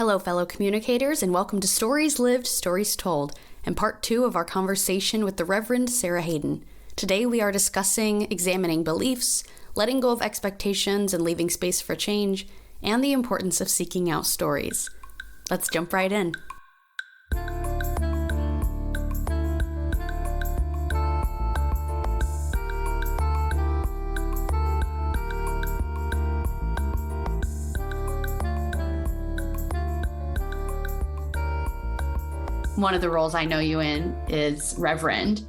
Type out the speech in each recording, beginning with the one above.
Hello, fellow communicators, and welcome to Stories Lived, Stories Told, and part 2 of our conversation with the Reverend Sarah Hayden. Today we are discussing examining beliefs, letting go of expectations and leaving space for change, and the importance of seeking out stories. Let's jump right in. One of the roles I know you in is Reverend,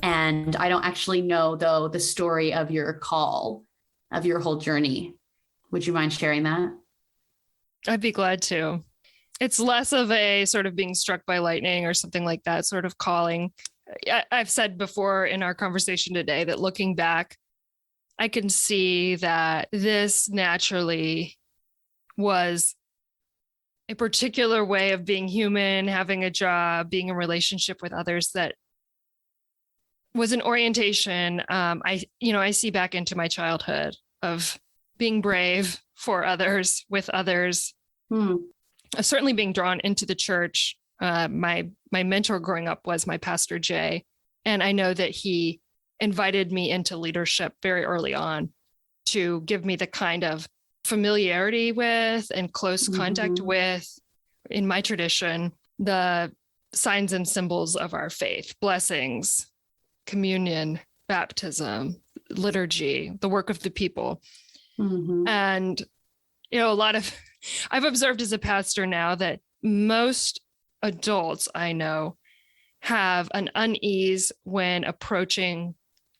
and I don't actually know, though, the story of your call, of your whole journey. Would you mind sharing that? I'd be glad to. It's less of a sort of being struck by lightning or something like that sort of calling. I've said before in our conversation today that looking back, I can see that this naturally was a particular way of being human, having a job, being in relationship with others that was an orientation. I see back into my childhood of being brave for others, with others, certainly being drawn into the church. My mentor growing up was my pastor, Jay, and I know that he invited me into leadership very early on to give me the kind of familiarity with and close contact with, in my tradition, the signs and symbols of our faith: blessings, communion, baptism, liturgy, the work of the people. And, I've observed as a pastor now that most adults I know have an unease when approaching,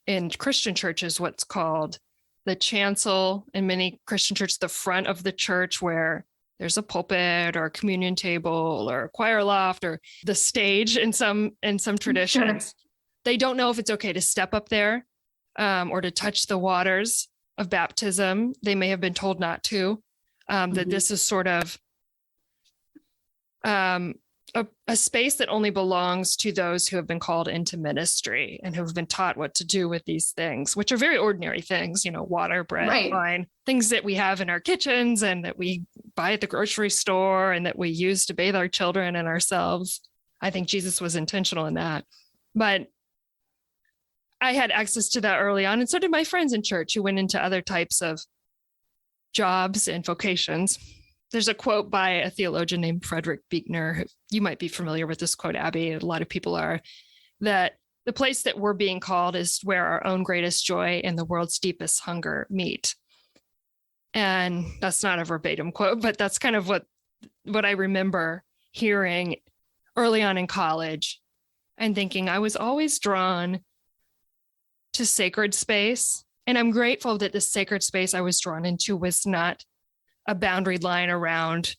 in Christian churches, what's called the chancel. In many Christian churches, the front of the church, where there's a pulpit or a communion table or a choir loft, or the stage in some traditions. Sure. They don't know if it's okay to step up there or to touch the waters of baptism. They may have been told not to, that this is sort of a space that only belongs to those who have been called into ministry and who have been taught what to do with these things, which are very ordinary things, water, bread, wine, things that we have in our kitchens and that we buy at the grocery store and that we use to bathe our children and ourselves. I think Jesus was intentional in that. But I had access to that early on, and so did my friends in church who went into other types of jobs and vocations. There's a quote by a theologian named Frederick Buechner. You might be familiar with this quote, Abbie. A lot of people are. That the place that we're being called is where our own greatest joy and the world's deepest hunger meet. And that's not a verbatim quote, but that's kind of what I remember hearing early on in college and thinking I was always drawn to sacred space. And I'm grateful that the sacred space I was drawn into was not a boundary line around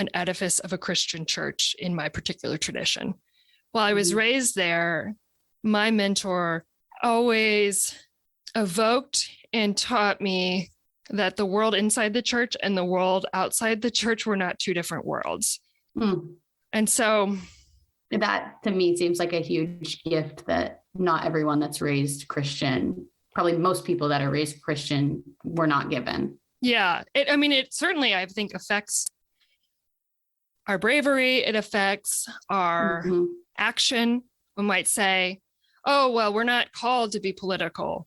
an edifice of a Christian church in my particular tradition. While I was raised there, my mentor always evoked and taught me that the world inside the church and the world outside the church were not two different worlds. And so that to me seems like a huge gift that not everyone that's raised Christian, probably most people that are raised Christian, were not given. Yeah. It certainly, I think, affects our bravery. It affects our action. We might say, oh, well, we're not called to be political.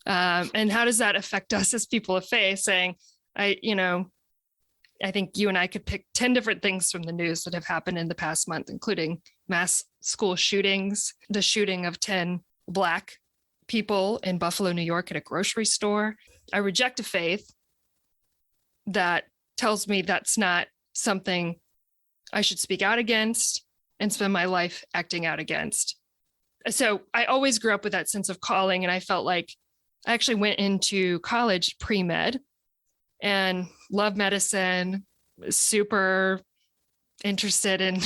And how does that affect us as people of faith? Saying, I think you and I could pick 10 different things from the news that have happened in the past month, including mass school shootings, the shooting of 10 Black people in Buffalo, New York at a grocery store. I reject a faith that tells me that's not something I should speak out against and spend my life acting out against. So I always grew up with that sense of calling, and I felt like I actually went into college pre-med and loved medicine, was super interested in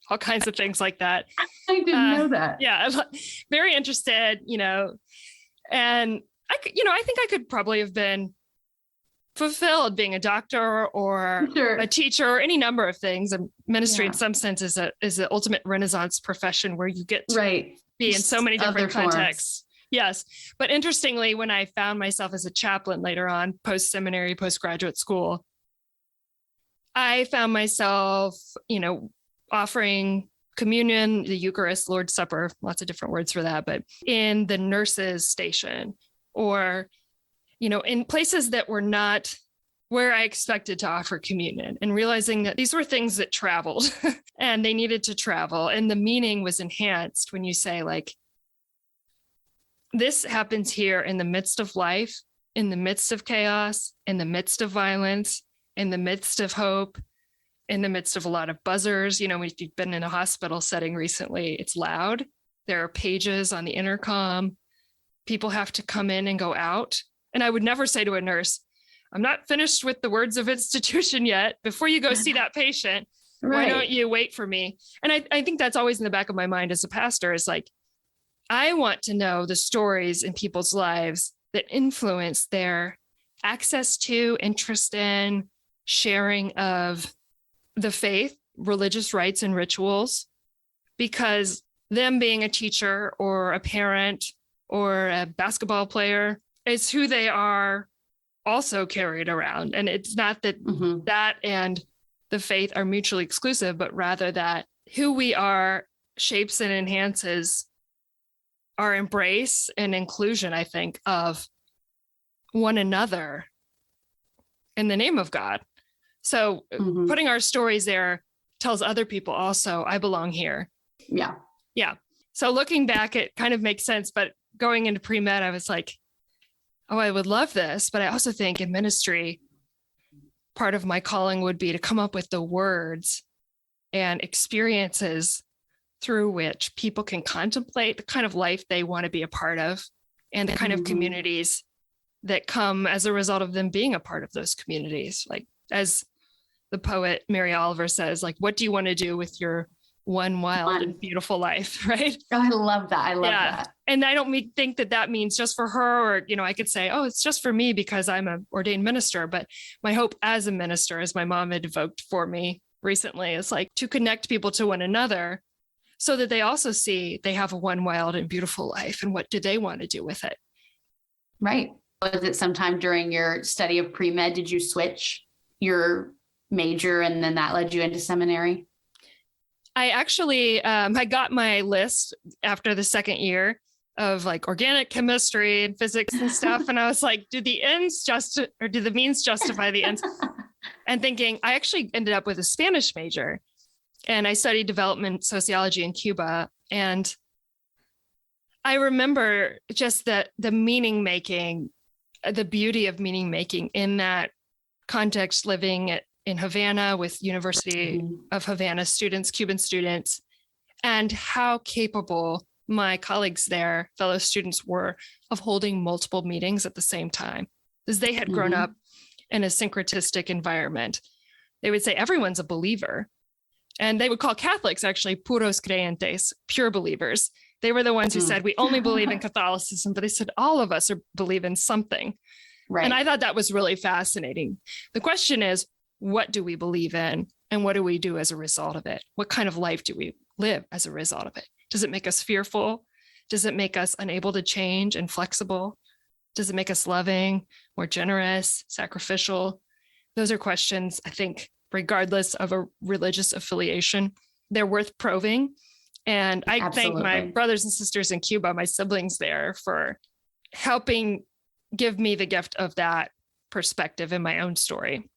all kinds of things like that. I didn't know that. Yeah, very interested, and I think I could probably have been fulfilled being a doctor or a teacher or any number of things. And ministry in some sense is the ultimate Renaissance profession where you get to be in so many different contexts. Yes. But interestingly, when I found myself as a chaplain later on, post-seminary, postgraduate school, I found myself, offering communion, the Eucharist, Lord's Supper, lots of different words for that, but in the nurses' station or, in places that were not where I expected to offer communion, and realizing that these were things that traveled and they needed to travel. And the meaning was enhanced when you say, like, this happens here in the midst of life, in the midst of chaos, in the midst of violence, in the midst of hope, in the midst of a lot of buzzers. We've been in a hospital setting recently. It's loud. There are pages on the intercom. People have to come in and go out. And I would never say to a nurse, I'm not finished with the words of institution yet. Before you go see that patient, Why don't you wait for me? And I think that's always in the back of my mind as a pastor, is like, I want to know the stories in people's lives that influence their access to, interest in, sharing of the faith, religious rites and rituals, because them being a teacher or a parent or a basketball player is who they are also carried around. And it's not that that and the faith are mutually exclusive, but rather that who we are shapes and enhances our embrace and inclusion, I think, of one another in the name of God. So putting our stories there tells other people also, I belong here. Yeah. Yeah. So looking back, it kind of makes sense. But going into pre-med, I was like, oh, I would love this. But I also think in ministry, part of my calling would be to come up with the words and experiences through which people can contemplate the kind of life they want to be a part of and the kind of communities that come as a result of them being a part of those communities. Like, as the poet Mary Oliver says, like, what do you want to do with your one wild and beautiful life, right? Oh, I love that. I love that. And I don't think that means just for her, or, I could say, oh, it's just for me because I'm an ordained minister. But my hope as a minister, as my mom had evoked for me recently, is like to connect people to one another so that they also see they have a one wild and beautiful life, and what do they want to do with it? Right. Was it sometime during your study of pre-med, did you switch your major and then that led you into seminary? I actually, I got my list after the second year of like organic chemistry and physics and stuff. And I was like, do the means justify the ends? And thinking, I actually ended up with a Spanish major, and I studied development sociology in Cuba. And I remember just that the meaning making, the beauty of meaning making in that context, living in Havana with University of Havana students, Cuban students, and how capable my colleagues there, fellow students, were of holding multiple meetings at the same time, because they had grown up in a syncretistic environment. They would say everyone's a believer. And they would call Catholics actually puros creyentes, pure believers. They were the ones who said, we only believe in Catholicism, but they said all of us believe in something. Right. And I thought that was really fascinating. The question is, what do we believe in? And what do we do as a result of it? What kind of life do we live as a result of it? Does it make us fearful? Does it make us unable to change and flexible? Does it make us loving, more generous, sacrificial? Those are questions, I think, regardless of a religious affiliation, they're worth probing. And I thank my brothers and sisters in Cuba, my siblings there, for helping give me the gift of that perspective in my own story.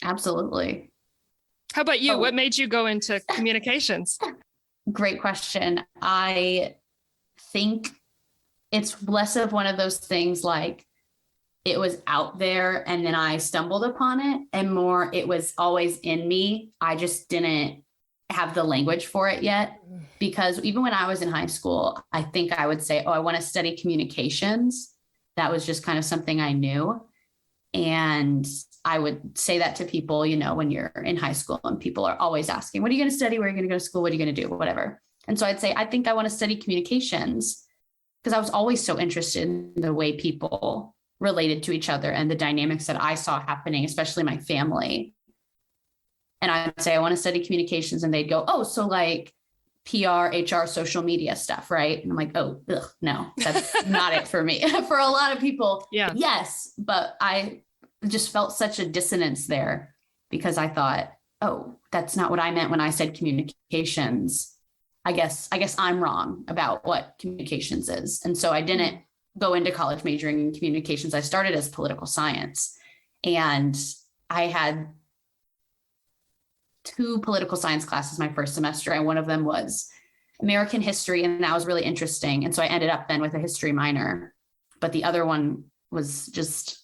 Absolutely. How about you? What made you go into communications? Great question. I think it's less of one of those things like it was out there and then I stumbled upon it, and more it was always in me. I just didn't have the language for it yet, because even when I was in high school, I think I would say, oh, I want to study communications. That was just kind of something I knew. And I would say that to people, when you're in high school and people are always asking, what are you going to study? Where are you going to go to school? What are you going to do? Whatever. And so I'd say, I think I want to study communications, because I was always so interested in the way people related to each other and the dynamics that I saw happening, especially my family. And I'd say, I want to study communications. And they'd go, oh, so like PR, HR, social media stuff, right? And I'm like, oh, no, that's not it for me. For a lot of people, yes, but I just felt such a dissonance there, because I thought, oh, that's not what I meant when I said communications. I guess I'm wrong about what communications is. And so I didn't go into college majoring in communications. I started as political science, and I had 2 political science classes my first semester. And one of them was American history. And that was really interesting. And so I ended up then with a history minor, but the other one was just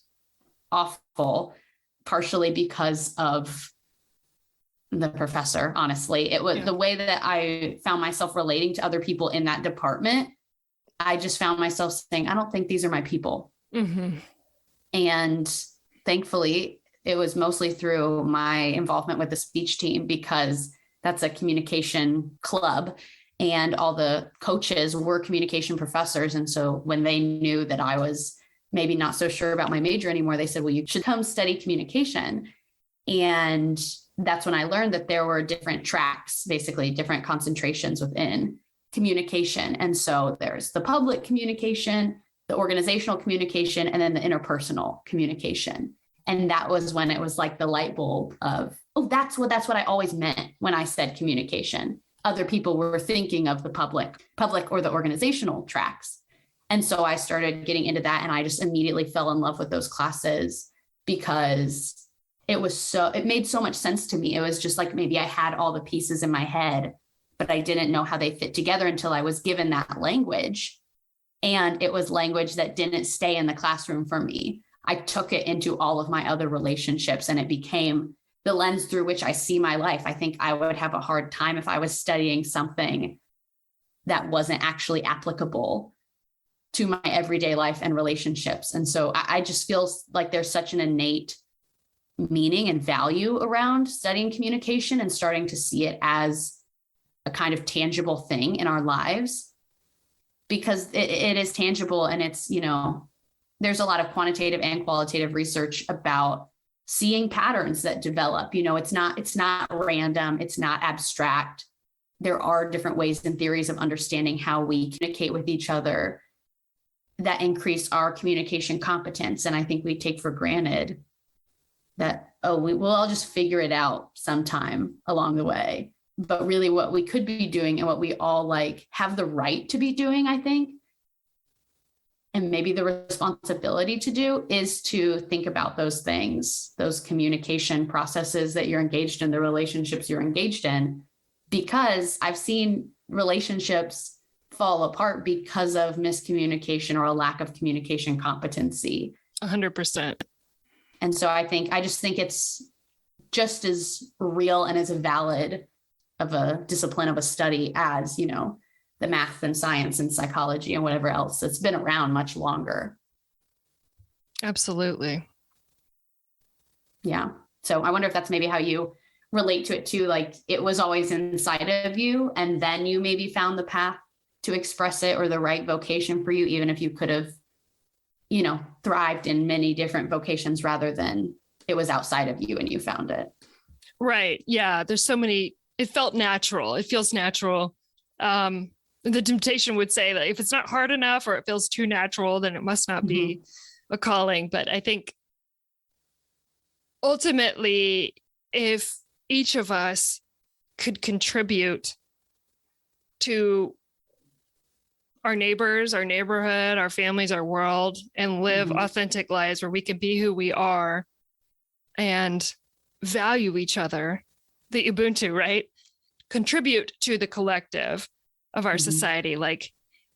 awful, partially because of the professor. Honestly, it was the way that I found myself relating to other people in that department. I just found myself saying, I don't think these are my people. Mm-hmm. And thankfully, it was mostly through my involvement with the speech team, because that's a communication club and all the coaches were communication professors. And so when they knew that I was maybe not so sure about my major anymore, they said, well, you should come study communication. And that's when I learned that there were different tracks, basically different concentrations within communication. And so there's the public communication, the organizational communication, and then the interpersonal communication. And that was when it was like the light bulb of, oh, that's what I always meant when I said communication. Other people were thinking of the public or the organizational tracks. And so I started getting into that, and I just immediately fell in love with those classes because it made so much sense to me. It was just like maybe I had all the pieces in my head, but I didn't know how they fit together until I was given that language. And it was language that didn't stay in the classroom for me. I took it into all of my other relationships, and it became the lens through which I see my life. I think I would have a hard time if I was studying something that wasn't actually applicable to my everyday life and relationships. And so I just feel like there's such an innate meaning and value around studying communication and starting to see it as a kind of tangible thing in our lives, because it is tangible. And it's, there's a lot of quantitative and qualitative research about seeing patterns that develop. It's not random. It's not abstract. There are different ways and theories of understanding how we communicate with each other that increase our communication competence. And I think we take for granted that, we'll all just figure it out sometime along the way. But really what we could be doing, and what we all have the right to be doing, I think, and maybe the responsibility to do, is to think about those things, those communication processes that you're engaged in, the relationships you're engaged in, because I've seen relationships fall apart because of miscommunication or a lack of communication competency. 100%. And so I just think it's just as real and as valid of a discipline of a study as, the math and science and psychology and whatever else that's been around much longer. Absolutely. Yeah. So I wonder if that's maybe how you relate to it too. Like it was always inside of you, and then you maybe found the path to express it, or the right vocation for you, even if you could have, thrived in many different vocations rather than it was outside of you and you found it. Right. Yeah. There's so many, it felt natural. It feels natural. The temptation would say that if it's not hard enough or it feels too natural, then it must not be a calling. But I think ultimately, if each of us could contribute to our neighbors, our neighborhood, our families, our world, and live authentic lives where we can be who we are and value each other, the Ubuntu, right? Contribute to the collective of our society, like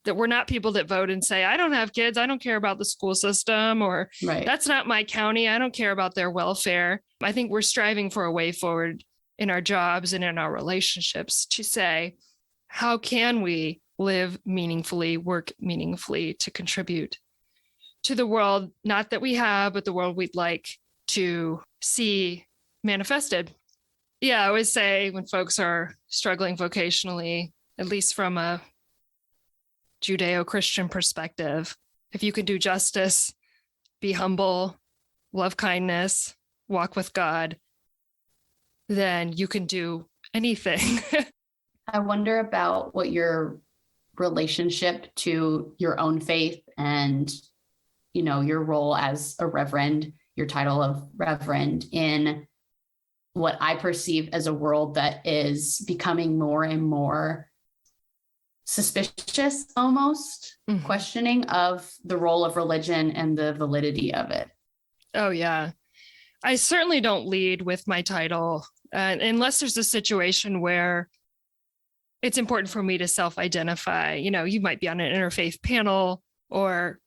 that we're not people that vote and say, I don't have kids, I don't care about the school system, or that's not my county, I don't care about their welfare. I think we're striving for a way forward in our jobs and in our relationships to say, how can we live meaningfully, work meaningfully to contribute to the world, not that we have, but the world we'd like to see manifested. Yeah, I always say when folks are struggling vocationally, at least from a Judeo-Christian perspective, if you can do justice, be humble, love kindness, walk with God, then you can do anything. I wonder about what your relationship to your own faith and, your role as a reverend, your title of reverend, in what I perceive as a world that is becoming more and more suspicious, almost questioning of the role of religion and the validity of it. Oh, yeah. I certainly don't lead with my title unless there's a situation where it's important for me to self-identify. You might be on an interfaith panel or,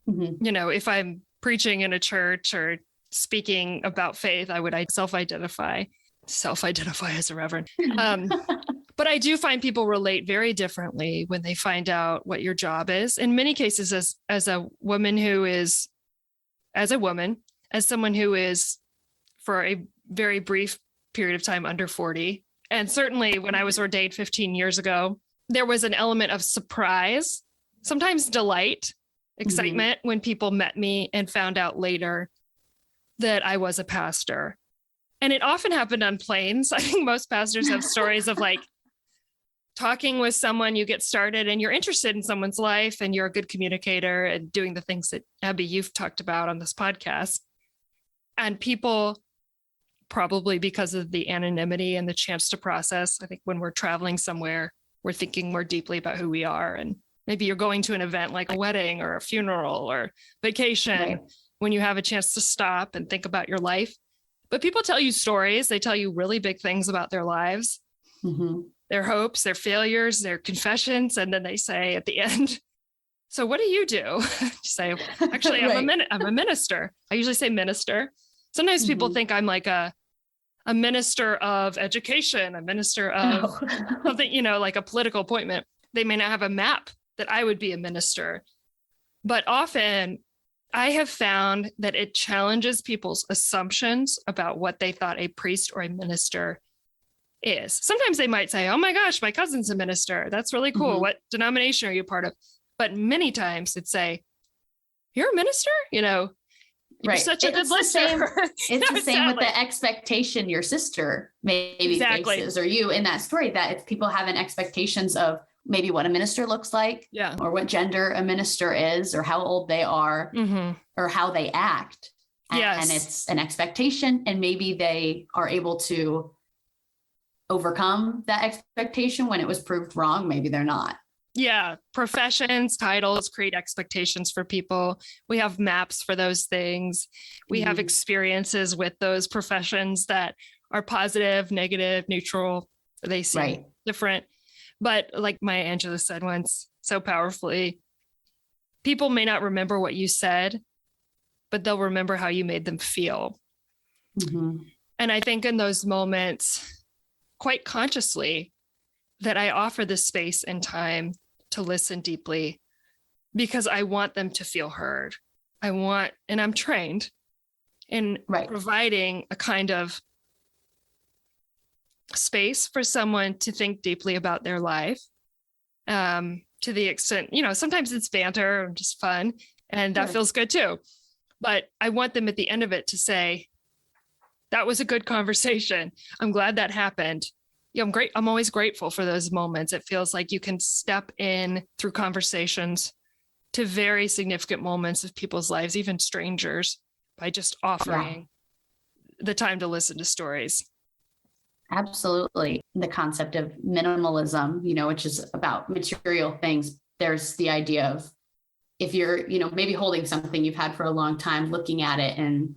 if I'm preaching in a church or speaking about faith, I would self-identify as a reverend. But I do find people relate very differently when they find out what your job is. In many cases, as a woman as someone who is for a very brief period of time under 40. And certainly when I was ordained 15 years ago, there was an element of surprise, sometimes delight, excitement when people met me and found out later that I was a pastor. And it often happened on planes. I think most pastors have stories of like talking with someone, you get started and you're interested in someone's life and you're a good communicator and doing the things that Abbie, you've talked about on this podcast. And people, probably because of the anonymity and the chance to process, I think when we're traveling somewhere, we're thinking more deeply about who we are. And maybe you're going to an event like a wedding or a funeral or vacation, right, when you have a chance to stop and think about your life. But people tell you stories. They tell you really big things about their lives, their hopes, their failures, their confessions. And then they say at the end, so what do? You say, actually, right. I'm a minister. I usually say minister. Sometimes people think I'm like a minister of education, a minister of something, like a political appointment. They may not have a map that I would be a minister. But often I have found that it challenges people's assumptions about what they thought a priest or a minister is. Sometimes they might say, oh my gosh, my cousin's a minister. That's really cool. What denomination are you part of? But many times it'd say, you're a minister? You're right. such a good listener. It's the same with the expectation your sister maybe faces, or you in that story, that if people have an expectations of maybe what a minister looks like, or what gender a minister is, or how old they are, or how they act. And it's an expectation, and maybe they are able to overcome that expectation when it was proved wrong. Maybe they're not. Yeah. Professions, titles create expectations for people. We have maps for those things. We have experiences with those professions that are positive, negative, neutral. They seem different. But like Maya Angelou said once so powerfully, people may not remember what you said, but they'll remember how you made them feel. And I think in those moments, quite consciously, that I offer the space and time to listen deeply because I want them to feel heard. And I'm trained in providing a kind of space for someone to think deeply about their life, to the extent, sometimes it's banter and just fun, and that feels good too. But I want them at the end of it to say, that was a good conversation. I'm glad that happened. I'm always grateful for those moments. It feels like you can step in through conversations to very significant moments of people's lives, even strangers, by just offering the time to listen to stories. Absolutely. The concept of minimalism, which is about material things. There's the idea of if you're, maybe holding something you've had for a long time, looking at it and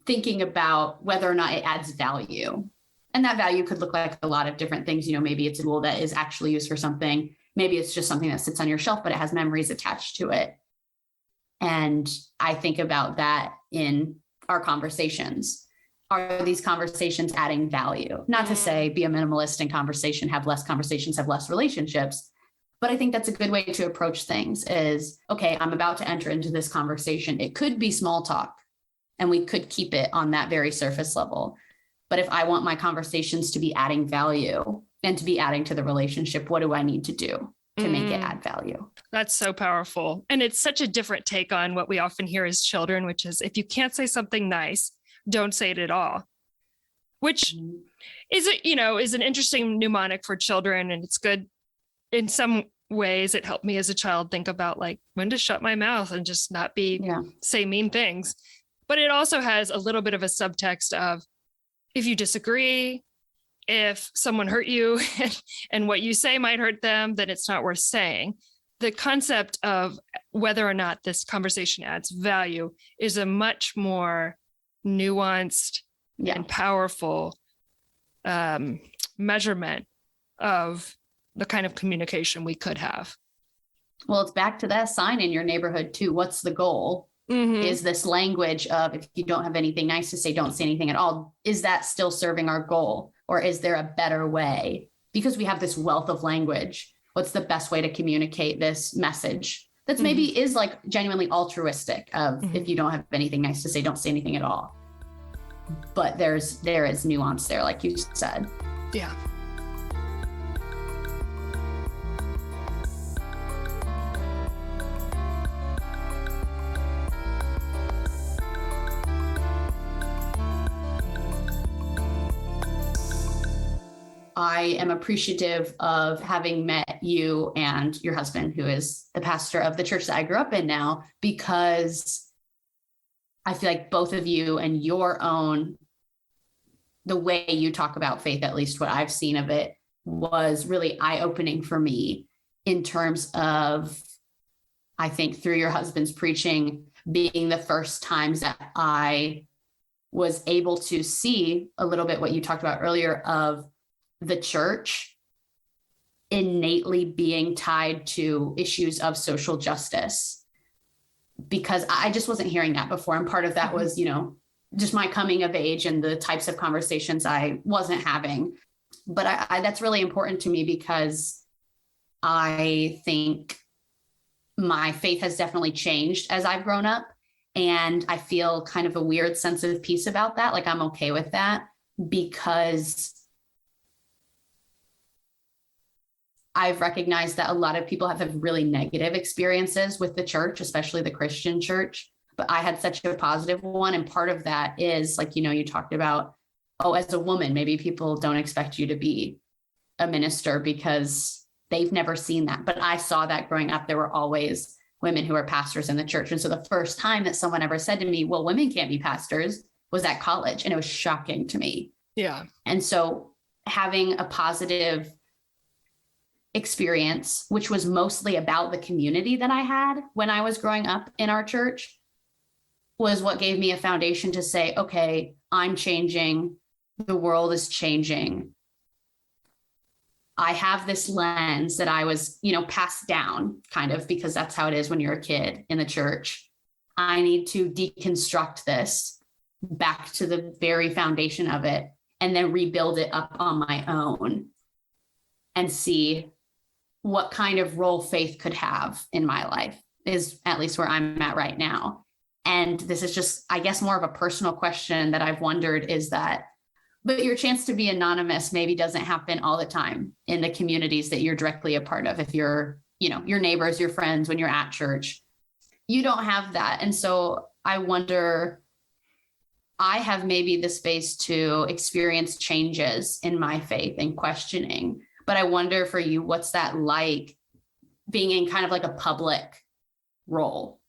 thinking about whether or not it adds value. And that value could look like a lot of different things. Maybe it's a tool that is actually used for something. Maybe it's just something that sits on your shelf, but it has memories attached to it. And I think about that in our conversations. Are these conversations adding value? Not to say be a minimalist in conversation, have less conversations, have less relationships. But I think that's a good way to approach things is, okay, I'm about to enter into this conversation. It could be small talk, and we could keep it on that very surface level. But if I want my conversations to be adding value and to be adding to the relationship, what do I need to do to make it add value? That's so powerful. And it's such a different take on what we often hear as children, which is if you can't say something nice, don't say it at all, which is an interesting mnemonic for children. And it's good. In some ways, it helped me as a child think about like when to shut my mouth and just not say mean things. But it also has a little bit of a subtext of, if you disagree, if someone hurt you and what you say might hurt them, then it's not worth saying. The concept of whether or not this conversation adds value is a much more nuanced and powerful measurement of the kind of communication we could have. Well, it's back to that sign in your neighborhood too. What's the goal? Is this language of, if you don't have anything nice to say, don't say anything at all. Is that still serving our goal? Or is there a better way? Because we have this wealth of language. What's the best way to communicate this message? That's maybe is like genuinely altruistic of, if you don't have anything nice to say, don't say anything at all. But there is nuance there, like you said. Yeah. I am appreciative of having met you and your husband, who is the pastor of the church that I grew up in now, because I feel like both of you and the way you talk about faith, at least what I've seen of it, was really eye-opening for me in terms of, I think through your husband's preaching being the first times that I was able to see a little bit what you talked about earlier of the church innately being tied to issues of social justice, because I just wasn't hearing that before. And part of that was, just my coming of age and the types of conversations I wasn't having. But I that's really important to me, because I think my faith has definitely changed as I've grown up. And I feel kind of a weird sense of peace about that. Like I'm okay with that, because I've recognized that a lot of people have really negative experiences with the church, especially the Christian church. But I had such a positive one. And part of that is like, you talked about, as a woman, maybe people don't expect you to be a minister because they've never seen that. But I saw that growing up. There were always women who are pastors in the church. And so the first time that someone ever said to me, well, women can't be pastors, was at college. And it was shocking to me. Yeah. And so having a positive experience, which was mostly about the community that I had when I was growing up in our church, was what gave me a foundation to say, okay, I'm changing. The world is changing. I have this lens that I was, passed down kind of, because that's how it is when you're a kid in the church. I need to deconstruct this back to the very foundation of it and then rebuild it up on my own and see what kind of role faith could have in my life, is at least where I'm at right now. And this is just, I guess, more of a personal question that I've wondered is that, but your chance to be anonymous maybe doesn't happen all the time in the communities that you're directly a part of. If you're, your neighbors, your friends, when you're at church, you don't have that. And so I wonder, I have maybe the space to experience changes in my faith and questioning. But I wonder for you, what's that like being in kind of like a public role?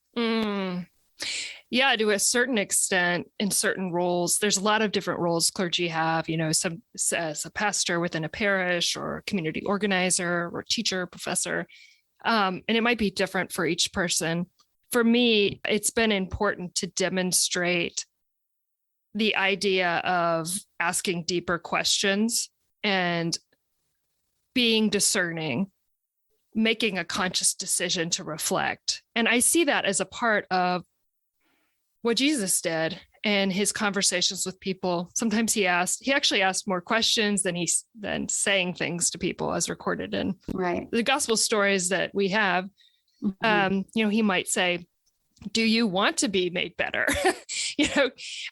Yeah, to a certain extent, in certain roles, there's a lot of different roles clergy have, some as a pastor within a parish or community organizer or teacher, professor. And it might be different for each person. For me, it's been important to demonstrate the idea of asking deeper questions and being discerning, making a conscious decision to reflect. And I see that as a part of what Jesus did in his conversations with people. Sometimes he actually asked more questions than saying things to people, as recorded in the gospel stories that we have. He might say, do you want to be made better?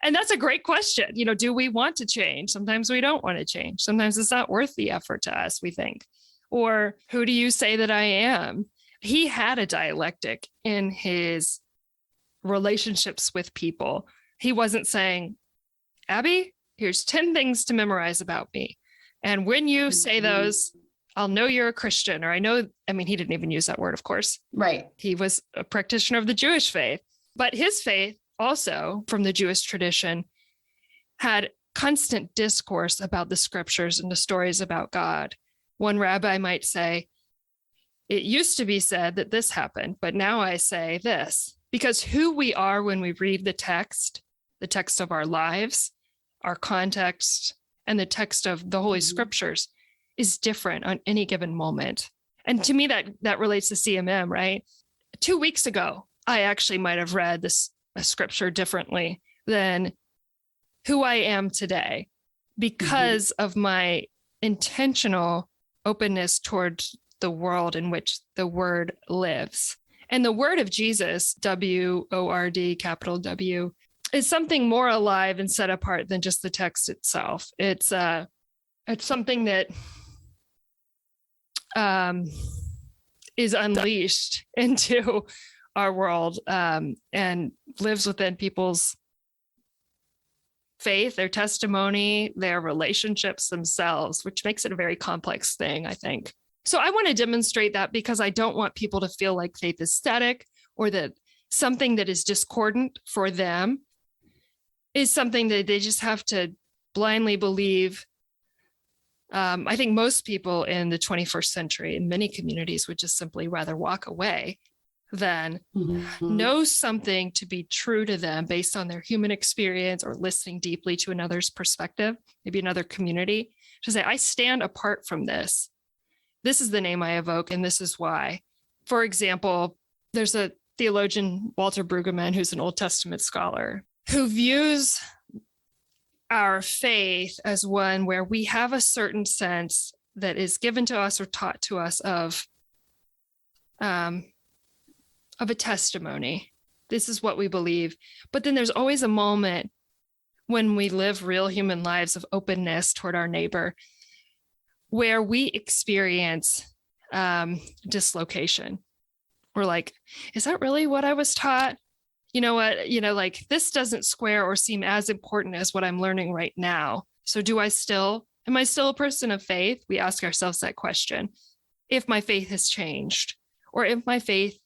And that's a great question. Do we want to change? Sometimes we don't want to change. Sometimes it's not worth the effort to us, we think. Or who do you say that I am? He had a dialectic in his relationships with people. He wasn't saying, Abbie, here's 10 things to memorize about me. And when you say those, I'll know you're a Christian, or he didn't even use that word, of course. Right. He was a practitioner of the Jewish faith, but his faith also from the Jewish tradition had constant discourse about the scriptures and the stories about God. One rabbi might say, it used to be said that this happened, but now I say this. Because who we are when we read the text of our lives, our context, and the text of the Holy Scriptures is different on any given moment. And to me, that relates to CMM, right? 2 weeks ago, I actually might have read a scripture differently than who I am today because of my intentional openness towards the world in which the word lives. And the word of Jesus, W-O-R-D, capital W, is something more alive and set apart than just the text itself. It's something that is unleashed into our world and lives within people's faith, their testimony, their relationships themselves, which makes it a very complex thing, I think. So I want to demonstrate that because I don't want people to feel like faith is static or that something that is discordant for them is something that they just have to blindly believe. I think most people in the 21st century in many communities would just simply rather walk away than know something to be true to them based on their human experience or listening deeply to another's perspective, maybe another community, to say, I stand apart from this. This is the name I evoke, and this is why. For example, there's a theologian, Walter Brueggemann, who's an Old Testament scholar, who views our faith as one where we have a certain sense that is given to us or taught to us of a testimony. This is what we believe. But then there's always a moment when we live real human lives of openness toward our neighbor, where we experience dislocation. We're like, is that really what I was taught? You know what, like this doesn't square or seem as important as what I'm learning right now. So am I still a person of faith? We ask ourselves that question. If my faith has changed, or if my faith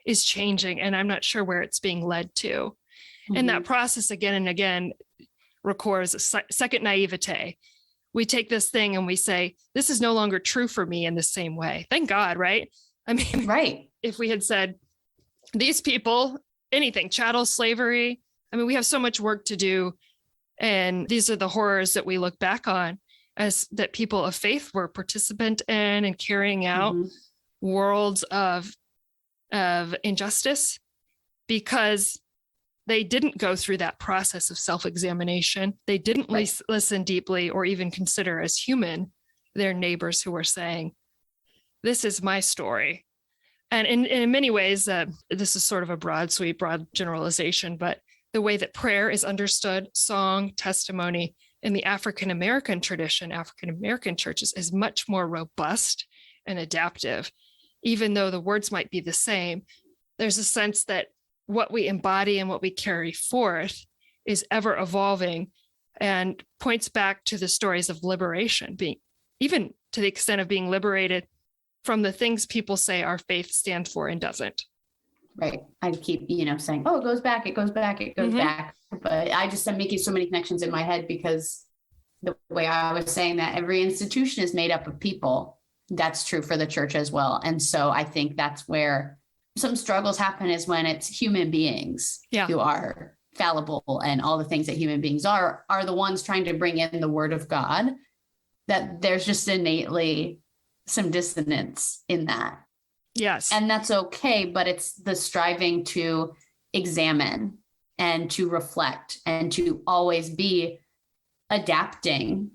is changing and I'm not sure where it's being led to. And that process again and again requires a second naivete. We take this thing and we say, this is no longer true for me in the same way. Thank God, right? I mean, right. If we had said, these people, anything, chattel slavery, I mean, we have so much work to do. And these are the horrors that we look back on as that people of faith were participant in and carrying out worlds of injustice because they didn't go through that process of self-examination. They didn't listen deeply or even consider as human their neighbors who were saying, this is my story. And in many ways, this is sort of a broad generalization, but the way that prayer is understood, song, testimony in the African-American tradition, African-American churches is much more robust and adaptive. Even though the words might be the same, there's a sense that what we embody and what we carry forth is ever evolving and points back to the stories of liberation, being even to the extent of being liberated from the things people say our faith stands for and doesn't. Right. I keep, saying, oh, it goes back. But I just am making so many connections in my head because the way I was saying that every institution is made up of people. That's true for the church as well. And so I think that's where some struggles happen is when it's human beings who are fallible and all the things that human beings are the ones trying to bring in the word of God, that there's just innately some dissonance in that. Yes. And that's okay, but it's the striving to examine and to reflect and to always be adapting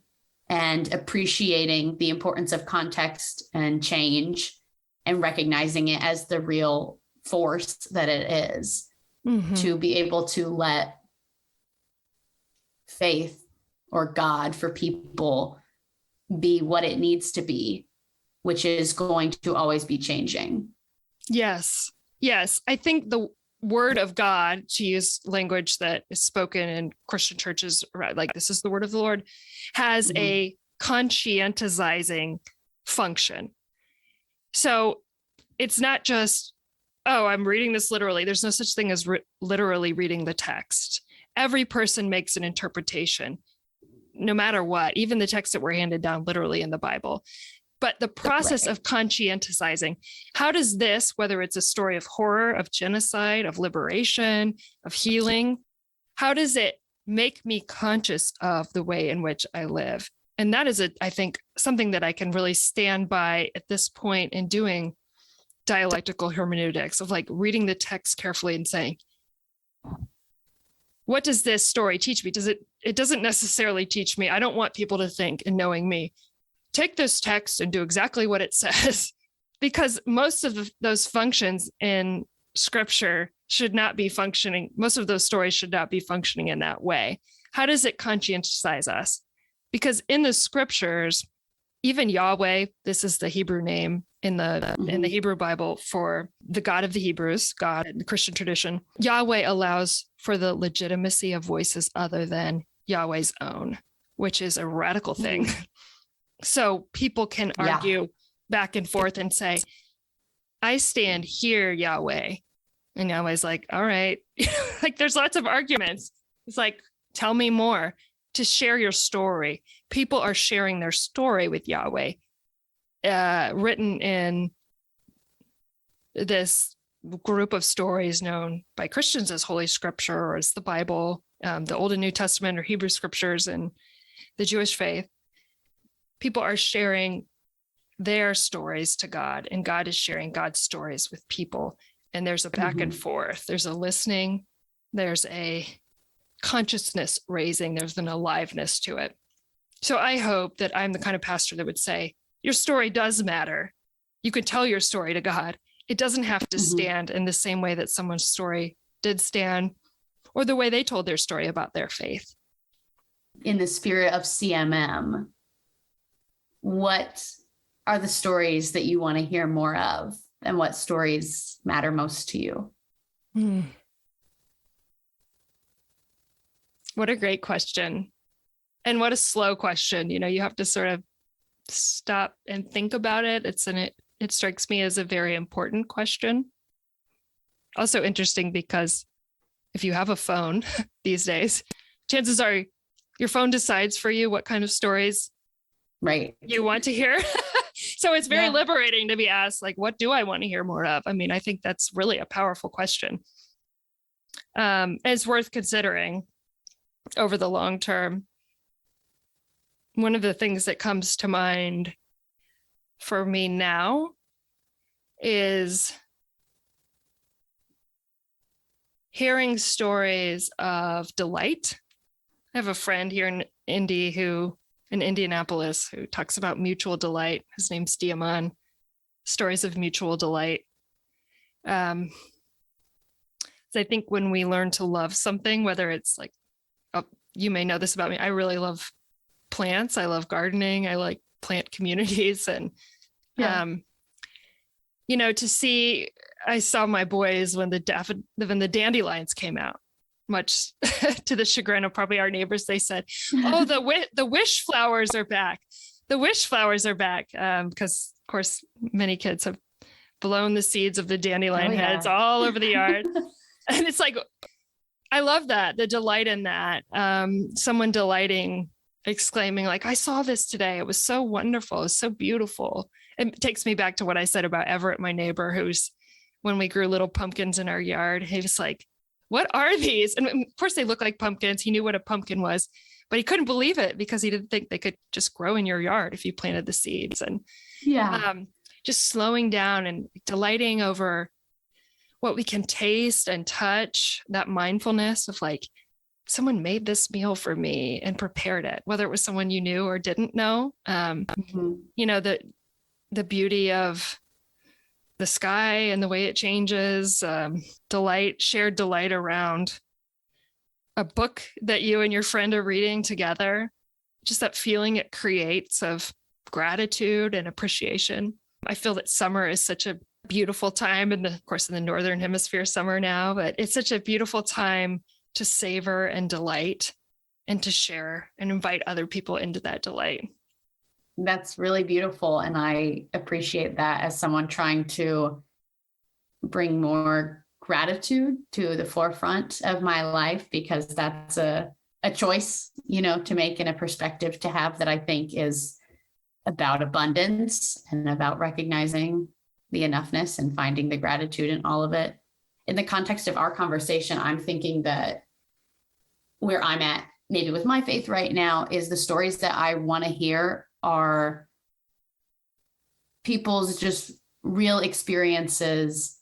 and appreciating the importance of context and change and recognizing it as the real force that it is, to be able to let faith or God for people be what it needs to be, which is going to always be changing. Yes. I think the word of God, to use language that is spoken in Christian churches, like this is the word of the Lord, has a conscientizing function. So it's not just, oh, I'm reading this literally. There's no such thing as literally reading the text. Every person makes an interpretation no matter what, even the texts that were handed down literally in the Bible. But the process of conscientizing, how does this, whether it's a story of horror, of genocide, of liberation, of healing, how does it make me conscious of the way in which I live? And that is, I think, something that I can really stand by at this point in doing dialectical hermeneutics, of like reading the text carefully and saying, what does this story teach me? It doesn't necessarily teach me. I don't want people to think, in knowing me, take this text and do exactly what it says, because most of those functions in scripture should not be functioning. Most of those stories should not be functioning in that way. How does it conscientize us? Because in the scriptures, even Yahweh, this is the Hebrew name in the Hebrew Bible for the God of the Hebrews, God in the Christian tradition, Yahweh allows for the legitimacy of voices other than Yahweh's own, which is a radical thing. So people can argue back and forth and say, I stand here, Yahweh. And Yahweh's like, all right. Like there's lots of arguments. It's like, tell me more. To share your story. People are sharing their story with Yahweh, written in this group of stories known by Christians as Holy Scripture, or as the Bible, the Old and New Testament, or Hebrew Scriptures and the Jewish faith. People are sharing their stories to God, and God is sharing God's stories with people. And there's a back and forth. There's a listening. There's a consciousness raising. There's an aliveness to it. So I hope that I'm the kind of pastor that would say, your story does matter. You can tell your story to God. It doesn't have to stand in the same way that someone's story did stand, or the way they told their story about their faith. In the spirit of CMM, what are the stories that you want to hear more of, and what stories matter most to you? What a great question. And what a slow question. You have to sort of stop and think about it. It strikes me as a very important question. Also interesting because if you have a phone these days, chances are your phone decides for you what kind of stories you want to hear. So it's very liberating to be asked, like, what do I want to hear more of? I mean, I think that's really a powerful question. It's worth considering over the long term. One of the things that comes to mind for me now is hearing stories of delight. I have a friend here in Indianapolis who talks about mutual delight. His name's Diamond. Stories of mutual delight. So I think when we learn to love something, whether it's like, you may know this about me, I really love plants. I love gardening. I like plant communities. And, I saw my boys when the dandelions came out, much to the chagrin of probably our neighbors. They said, oh, the wish flowers are back. The wish flowers are back. Because of course, many kids have blown the seeds of the dandelion heads all over the yard. And it's like, I love that, the delight in that. Someone delighting, exclaiming like, I saw this today. It was so wonderful. It was so beautiful. It takes me back to what I said about Everett, my neighbor, when we grew little pumpkins in our yard, he was like, what are these? And of course they look like pumpkins. He knew what a pumpkin was, but he couldn't believe it because he didn't think they could just grow in your yard if you planted the seeds. And just slowing down and delighting over what we can taste and touch, that mindfulness of like, someone made this meal for me and prepared it, whether it was someone you knew or didn't know. The beauty of the sky and the way it changes, shared delight around a book that you and your friend are reading together, just that feeling it creates of gratitude and appreciation. I feel that summer is such a beautiful time, and of course in the Northern Hemisphere summer now, but it's such a beautiful time to savor and delight and to share and invite other people into that delight. That's really beautiful. And I appreciate that as someone trying to bring more gratitude to the forefront of my life, because that's a a choice, to make and a perspective to have that I think is about abundance and about recognizing the enoughness and finding the gratitude in all of it. In the context of our conversation, I'm thinking that where I'm at, maybe with my faith right now, is the stories that I want to hear are people's just real experiences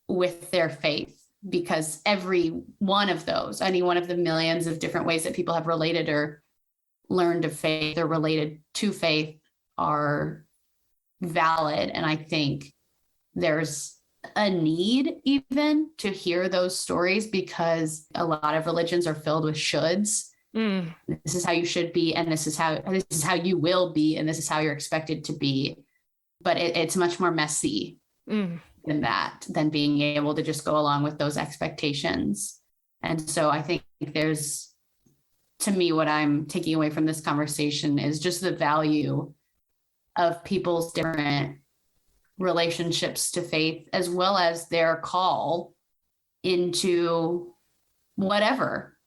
with their faith, because every one of those, any one of the millions of different ways that people have related or learned of faith or related to faith are valid. And I think there's a need even to hear those stories, because a lot of religions are filled with shoulds. This is how you should be, and this is how you will be, and this is how you're expected to be. But it's much more messy than that, than being able to just go along with those expectations. And so I think there's, to me, what I'm taking away from this conversation is just the value of people's different relationships to faith, as well as their call into whatever,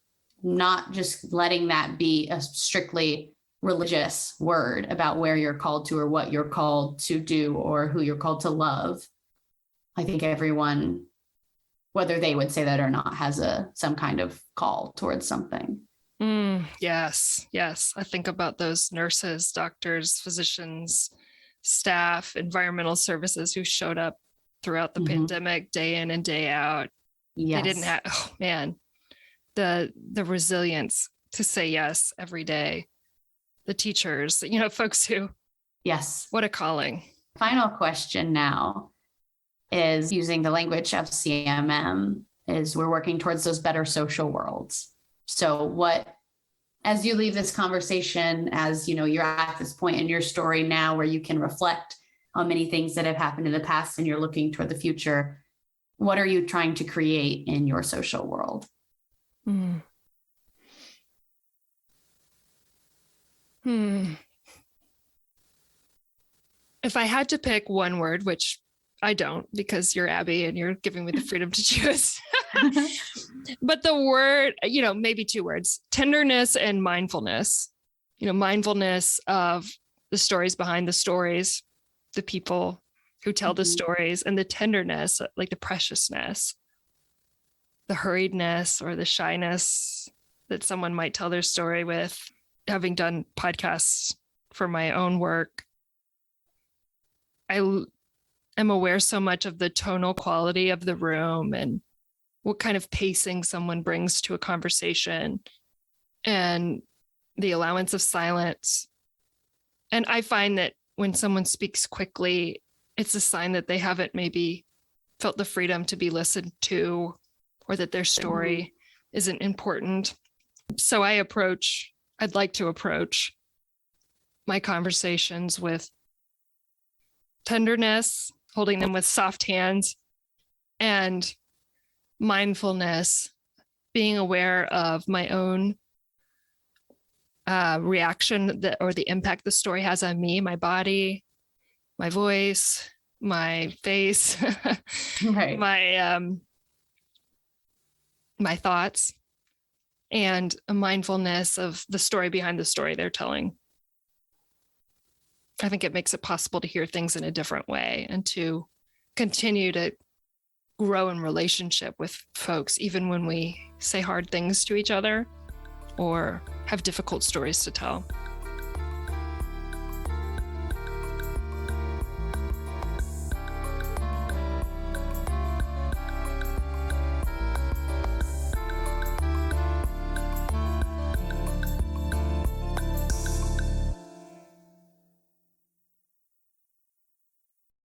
not just letting that be a strictly religious word about where you're called to or what you're called to do or who you're called to love. I think everyone, whether they would say that or not, has some kind of call towards something. Yes. I think about those nurses, doctors, physicians, staff, environmental services who showed up throughout the pandemic, day in and day out. Yes. They didn't have, the resilience to say yes every day. The teachers, folks who, yes, what a calling. Final question now is, using the language of CMM, is we're working towards those better social worlds. So as you leave this conversation, as you're at this point in your story now where you can reflect on many things that have happened in the past and you're looking toward the future, what are you trying to create in your social world? If I had to pick one word, which I don't, because you're Abbie and you're giving me the freedom to choose. But the word, maybe two words: tenderness and mindfulness. Mindfulness of the stories behind the stories, the people who tell the stories, and the tenderness, like the preciousness, the hurriedness or the shyness that someone might tell their story with. Having done podcasts for my own work, I am aware so much of the tonal quality of the room and what kind of pacing someone brings to a conversation and the allowance of silence. And I find that when someone speaks quickly, it's a sign that they haven't maybe felt the freedom to be listened to, or that their story isn't important. So I'd like to approach my conversations with tenderness, holding them with soft hands, and mindfulness, being aware of my own reaction or the impact the story has on me, my body, my voice, my face, right. my thoughts, and a mindfulness of the story behind the story they're telling. I think it makes it possible to hear things in a different way and to continue to grow in relationship with folks, even when we say hard things to each other or have difficult stories to tell.